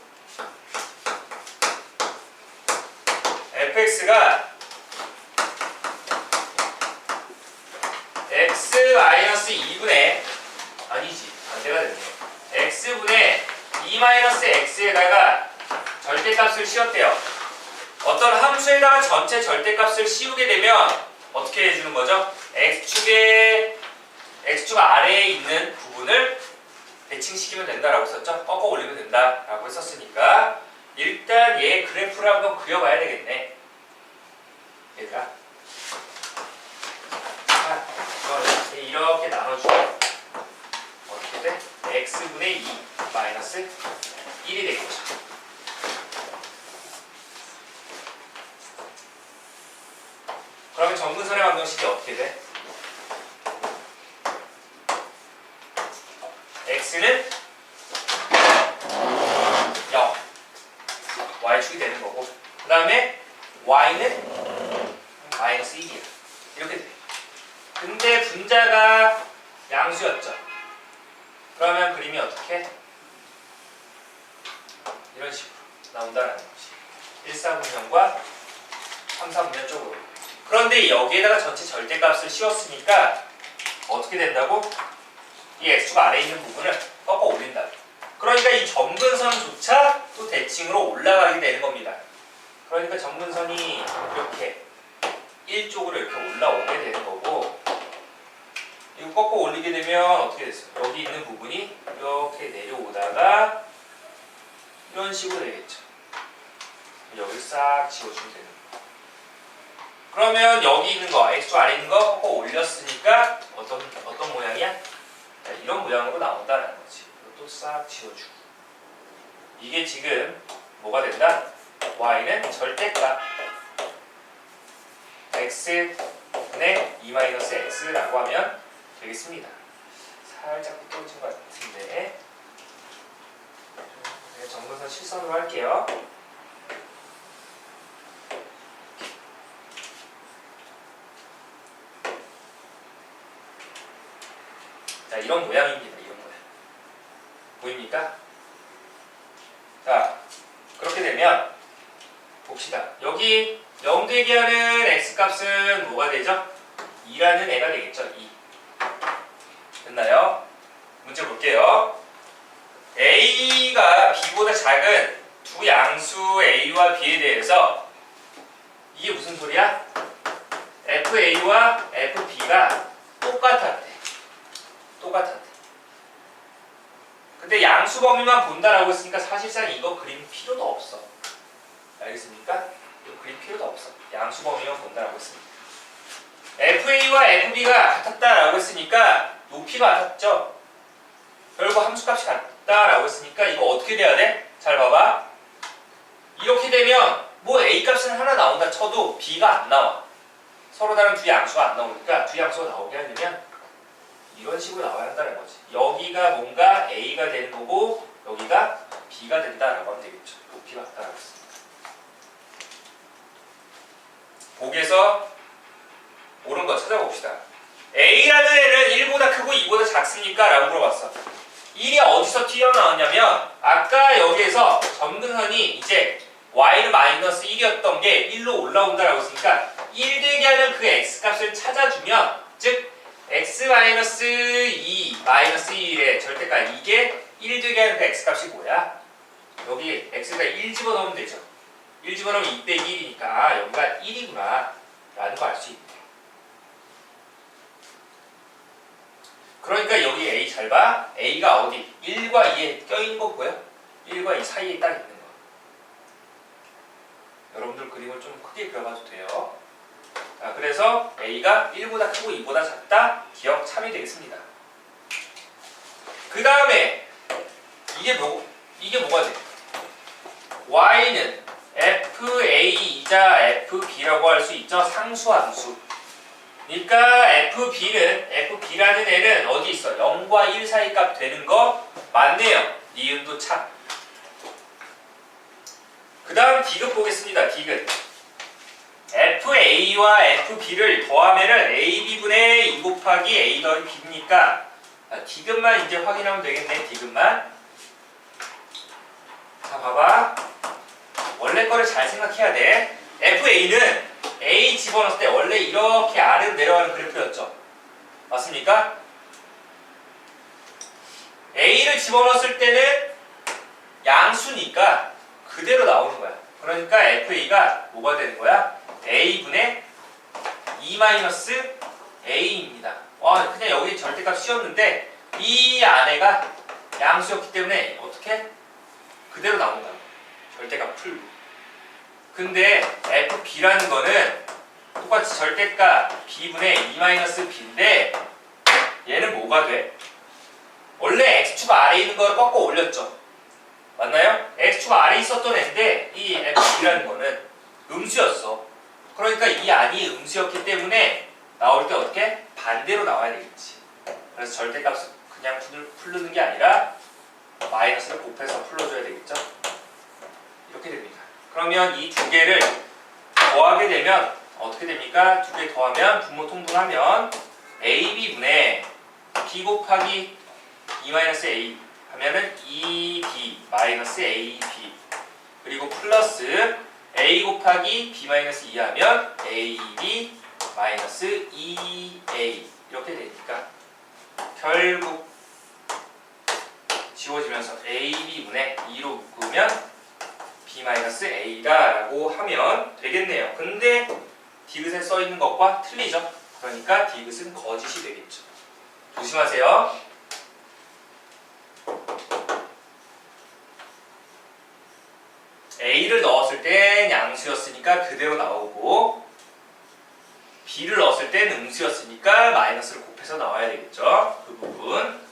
fx가 x-2분의 아니지 반대가 됐네 x분의 2-x에다가 절대값을 씌웠대요. 어떤 함수에다가 전체 절대값을 씌우게 되면 어떻게 해주는 거죠? x축 아래에 있는 부분을 대칭시키면 된다라고 썼죠? 꺾어 올리면 된다라고 했었으니까 일단 얘 그래프를 한번 그려봐야 되겠네. 얘들아. 자, 이렇게 나눠주면 어떻게 돼? x분의 2 마이너스 1이 되겠죠. 그러면 정근선의 방정식이 어떻게 돼? x는 0, y축이 되는 거고 그 다음에 y는 마이너스 1이야. 이렇게 돼. 근데 분자가 양수였죠. 그러면 그림이 어떻게? 이런 식으로 나온다는 거지. 1사분면과 3사분면 쪽으로. 그런데 여기에다가 전체 절대값을 씌웠으니까 어떻게 된다고? 이 x축 아래에 있는 부분을 꺾어 올린다. 그러니까 이 점근선조차 또 대칭으로 올라가게 되는 겁니다. 그러니까 점근선이 이렇게 1쪽으로 이렇게 올라오게 되는 거고 이거 꺾어 올리게 되면 어떻게 됐어요? 여기 있는 부분이 이렇게 내려오다가 이런 식으로 되겠죠. 여기 싹 지워주면 되는 거예요. 그러면 여기 있는 거, x축 아래 있는 거 꺾어 올렸으니까 어떤 모양이야? 자, 이런 모양으로 나온다는 거지. 이것도 싹 지워주고. 이게 지금 뭐가 된다? y는 절대값 x분의 2-x라고 하면 되겠습니다. 살짝 떨어진 것 같은데 정근선 실선으로 할게요. 자, 이런 모양입니다. 이런 모양. 보입니까? 자, 그렇게 되면 봅시다. 여기 0 되게 하는 x값은 뭐가 되죠? 2라는 애가 되겠죠. 2. 됐나요? 문제 볼게요. a가 b보다 작은 두 양수 a와 b에 대해서 이게 무슨 소리야? fa와 fb가 똑같았대. 똑같았대. 근데 양수 범위만 본다라고 했으니까 사실상 이거 그림 필요도 없어. 알겠습니까? 이거 그림 필요도 없어. 양수 범위만 본다라고 했으니까. fa와 fb가 같았다라고 했으니까 높이가 같았죠? 결국 함수값이 같다라고 했으니까 이거 어떻게 돼야 돼? 잘 봐봐. 이렇게 되면 뭐 a값은 하나 나온다 쳐도 b가 안 나와. 서로 다른 두 양수가 안 나오니까 두 양수가 나오게 하려면 이런 식으로 나와야 한다는 거지. 여기가 뭔가 a가 되는 거고 여기가 b가 된다라고 하면 되겠죠. 높이가 같다라고 했습니다. 보기에서 옳은 거 찾아봅시다. a라는 애는 1보다 크고 2보다 작습니까? 라고 물어봤어. 1이 어디서 튀어나왔냐면 아까 여기에서 점근선이 이제 y는 마이너스 1이었던 게 1로 올라온다라고 했으니까 1 되게 하는 그 x값을 찾아주면 즉 x-2 마이너스 1의 절대값 이게 1 되게 하는 그 x값이 뭐야? 여기 x가 1 집어넣으면 되죠. 1 집어넣으면 2 빼기 1이니까 여기가 1이구나 라는 거 알 수 있네. 그러니까 여기 a 잘 봐. a가 어디? 1과 2에 껴있는 거 보여? 1과 2 사이에 딱 있는 거. 여러분들 그림을 좀 크게 그려봐도 돼요. 자, 그래서 a가 1보다 크고 2보다 작다. 기억 참이 되겠습니다. 그 다음에 이게 뭐가 돼? y는 fa이자 fb라고 할 수 있죠. 상수함수. 그러니까 fb라는 애는 어디 있어? 0과 1 사이 값 되는 거 맞네요. 니은도 참. 그 다음 디귿 보겠습니다. 디귿. fa와 fb를 더하면은 ab분의 2 곱하기 a 더하기 b니까 디귿만 이제 확인하면 되겠네. 디귿만. 자, 봐봐. 원래 거를 잘 생각해야 돼. fa는 a 집어넣을 때 원래 이렇게 아래로 내려가는 그래프였죠. 맞습니까? a를 집어넣었을 때는 양수니까 그대로 나오는 거야. 그러니까 FA가 뭐가 되는 거야? A분의 E-A입니다. 와, 그냥 여기 절대값 씌웠는데 이 안에가 양수였기 때문에 어떻게? 그대로 나온 거야. 절대값 풀고. 근데 FB라는 거는 똑같이 절대값 B분의 E-B인데 얘는 뭐가 돼? 원래 X축 아래에 있는 거를 꺾어 올렸죠. 맞나요? X축 아래에 있었던 애인데 이 FB라는 거는 음수였어. 그러니까 이 안이 음수였기 때문에 나올 때 어떻게? 반대로 나와야 되겠지. 그래서 절대값을 그냥 풀르는 게 아니라 마이너스를 곱해서 풀러줘야 되겠죠. 이렇게 됩니다. 그러면 이 두 개를 더하게 되면 어떻게 됩니까? 두 개 더하면 분모 통분하면 AB분의 B 곱하기 E-A 하면은 EB-AB 그리고 플러스 A 곱하기 B-2 하면 AB-EA 이렇게 되니까 결국 지워지면서 AB분의 2로 묶으면 B-A라고 하면 되겠네요. 근데 디귿에 써있는 것과 틀리죠. 그러니까 디귿은 거짓이 되겠죠. 조심하세요. A를 넣었을 땐 양수였으니까 그대로 나오고 B를 넣었을 땐 음수였으니까 마이너스를 곱해서 나와야 되겠죠. 그 부분.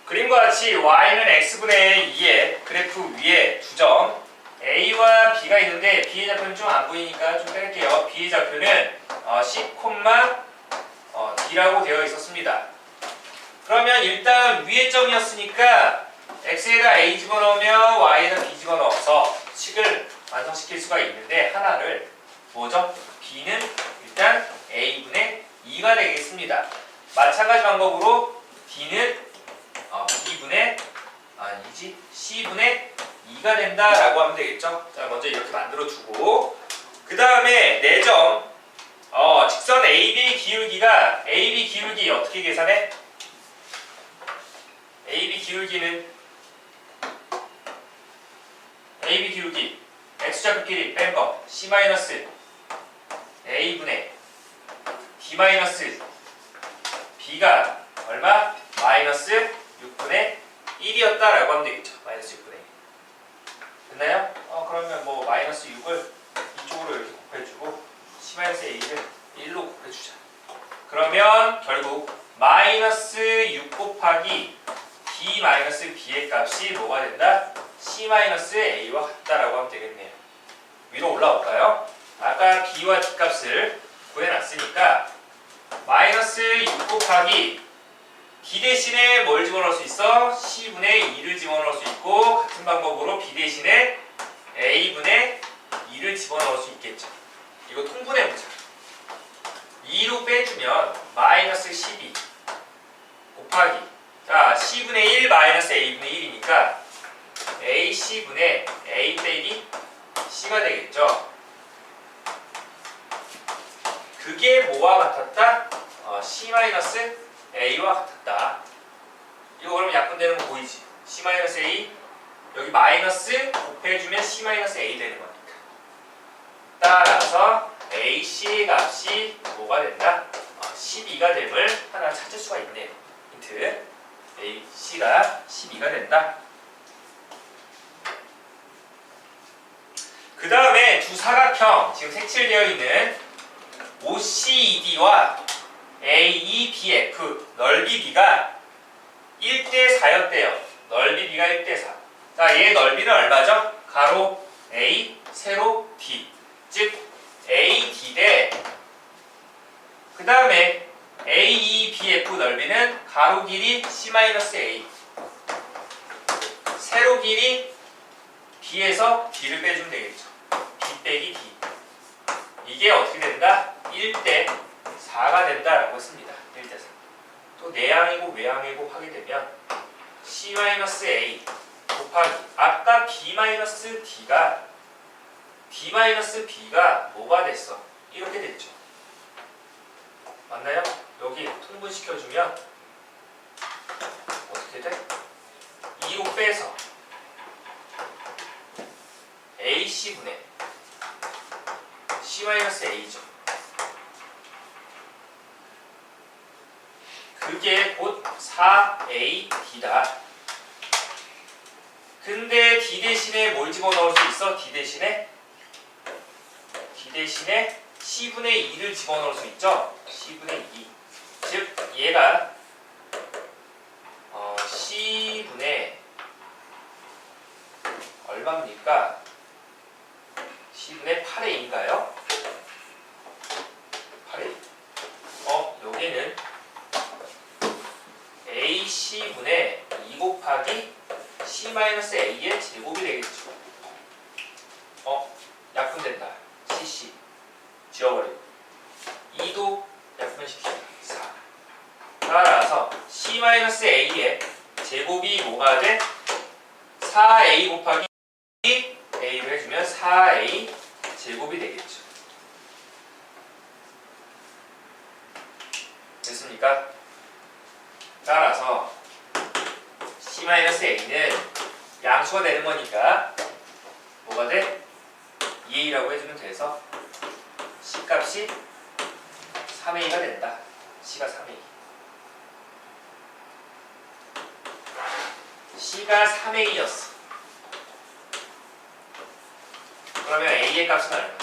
그림과 같이 y는 x분의 2의 그래프 위에 두 점 A와 B가 있는데 B의 좌표는 좀 안 보이니까 좀 뺄게요. B의 좌표는 C, D라고 되어 있었습니다. 그러면 일단 위의 점이었으니까 X에다 A 집어넣으면 Y에다 B 집어넣어서 식을 완성시킬 수가 있는데 하나를 뭐죠? B는 일단 A분의 2가 되겠습니다. 마찬가지 방법으로 D는 B분의 C분의 2가 된다라고 하면 되겠죠. 자, 먼저 이렇게 만들어주고 그 다음에 4점 직선 AB 기울기가 AB 기울기 어떻게 계산해? AB 기울기는 AB 기울기 X좌표끼리 뺀 거 C-A분의 D-B가 얼마? 마이너스 6분의 1이었다라고 하면 되겠죠. 마이너스 6분의 1. 됐나요? 그러면 뭐 마이너스 6을 이쪽으로 이렇게 곱해주고 C-A를 1로 곱해주자. 그러면 결국 마이너스 6 곱하기 D-B의 값이 뭐가 된다? C-A와 같다라고 하면 되겠네요. 위로 올라올까요? 아까 B와 D 값을 구해놨으니까 마이너스 6 곱하기 D 대신에 뭘 집어넣을 수 있어? C분의 2를 집어넣을 수 있고 같은 방법으로 B 대신에 A분의 2를 집어넣을 수 있겠죠. 이거 통분해보자. 2로 빼주면 마이너스 12 곱하기 자 C분의 1 마이너스 A분의 1이니까 AC분의 A 빼기 C가 되겠죠. 그게 뭐와 같았다? C-A와 같았다. 이거 그러면 약분되는 거 보이지? C-A 여기 마이너스 곱해주면 C-A 되는 거니까. 따라서 AC의 값이 뭐가 된다? 12가 됨을 하나 찾을 수가 있네요. 힌트. AC가 12가 된다. 그 다음에 두 사각형 지금 색칠되어 있는 OCED와 AEBF 넓이 B가 1대 4였대요. 넓이 B가 1대 4. 자, 얘 넓이는 얼마죠? 가로 A, 세로 D. 즉 AD 대 그 다음에 AEBF 넓이는 가로 길이 C-A 세로 길이 B에서 D를 빼주면 되겠죠. B 빼기 D. 이게 어떻게 된다? 1대 4가 된다라고 했습니다. 1대 4. 또 내항이고 외항이고 하게 되면 C-A 곱하기 아까 B-D가 D-B가 뭐가 됐어? 이렇게 됐죠. 맞나요? 여기 통분시켜주면 어떻게 돼? 2로 빼서 C-A죠. 그게 곧 4AD다. 근데 D 대신에 뭘 집어넣을 수 있어? D 대신에 C분의 2를 집어넣을 수 있죠? C분의 2. 즉 얘가 C분의 얼마입니까? C분의 8A인가요? 8A. 여기는 AC분의 2 곱하기 C-A의 제곱이 되겠죠. 약분된다. CC. 지워버리고. 2도 약분시키자. 4. 따라서 C-A의 제곱이 뭐가 돼? 4A 곱하기 A를 해주면 4A 제곱이 되겠죠. 됐습니까? 따라서 C-A는 양수가 되는 거니까 뭐가 돼? 2A라고 해주면 돼서 C 값이 3A가 된다. C가 3A. C가 3A였어. 그러면 A의 값은 얼마?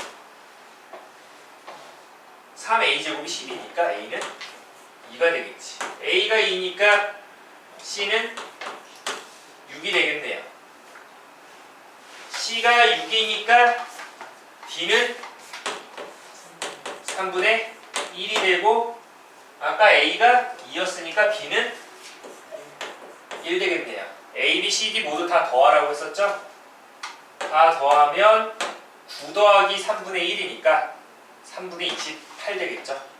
3A 제곱이 10이니까 A는 2가 되겠지. A가 2니까 C는 6이 되겠네요. C가 6이니까 D는 3분의 1이 되고 아까 A가 2였으니까 B는 1 되겠네요. A, B, C, D 모두 다 더하라고 했었죠? 다 더하면 9 더하기 3분의 1이니까 3분의 28 되겠죠?